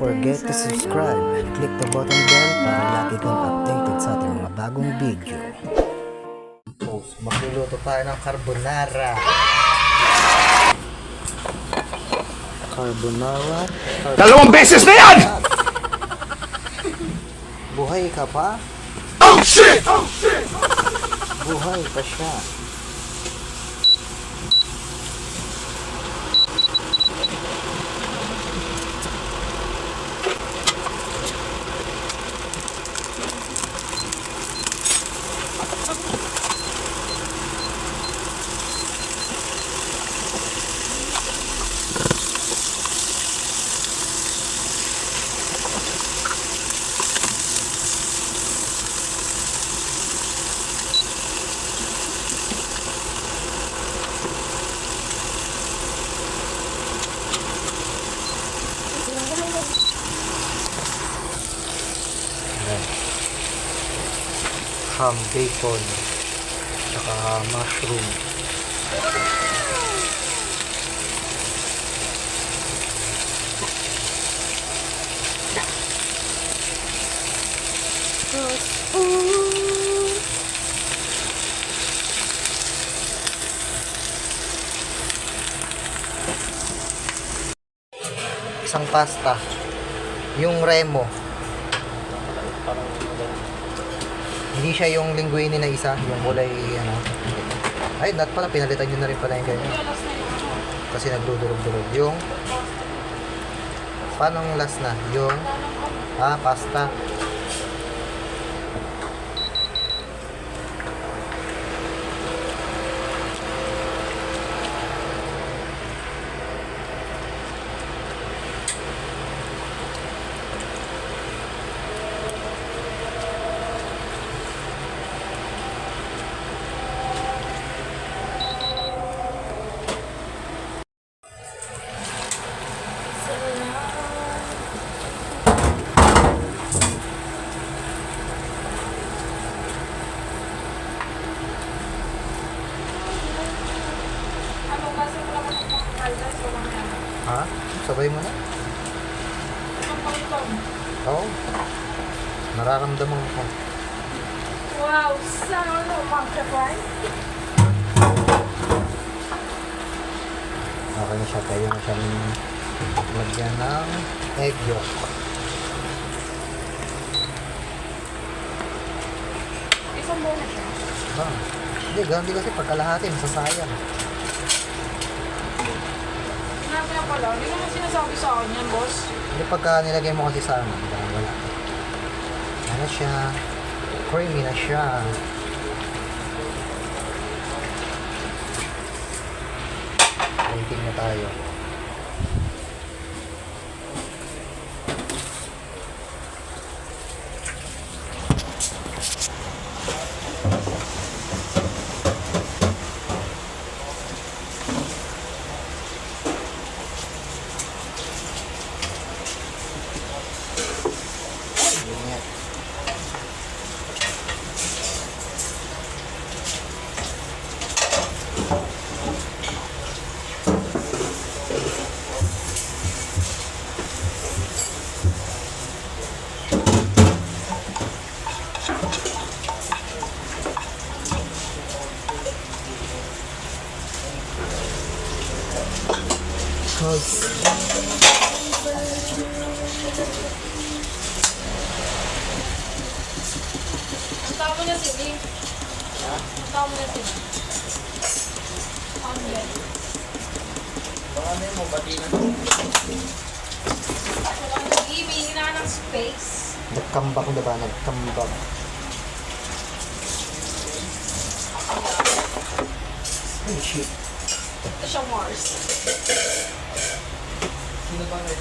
forget to subscribe and click the button bell para lagi kang updated sa ating mga bagong video. Magluluto tayo ng carbonara. Carbonara. Dalawang beses na yan! Buhay ka pa? Oh shit! Oh shit! Buhay pa siya. Ham, bacon, saka mushroom. Isang pasta, yung Remo. Hindi siya yung linguine na isa, yung kulay ano. Ay, not pala, pinalitan nyo na rin pala yung ganyan. Kasi nagdudurog-durog. Yung, paano ang last na? Yung, pasta. Ha? Sabay mo na? Oo. Nararamdaman ko. Wow, sana mag-try. Okay na siya. Tayo na siyang lagyan ng egg yolk. Isang buo na siya. Hindi, ganun din kasi pagkalahati, masasayang. Sinabi na pala, hindi naman sinasabi sa akin yan, boss. Hindi pagka nilagay mo kasi sa ano, wala. Ano siya? Creamy na siya. Waiting na tayo. Ang tao mo niya sili. Ang tao mo niya sili. Ang yan. Ano mo, pati na? Nag-ibig na ng space. Nagkambak na ba? Nagkambak. Ay, shit. Ito siya Mars. Sino ba may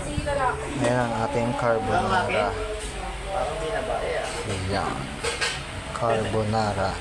Sige lalaki. Ayan ang ating carbonara. Parang binabae ah. Ayan. Carbonara.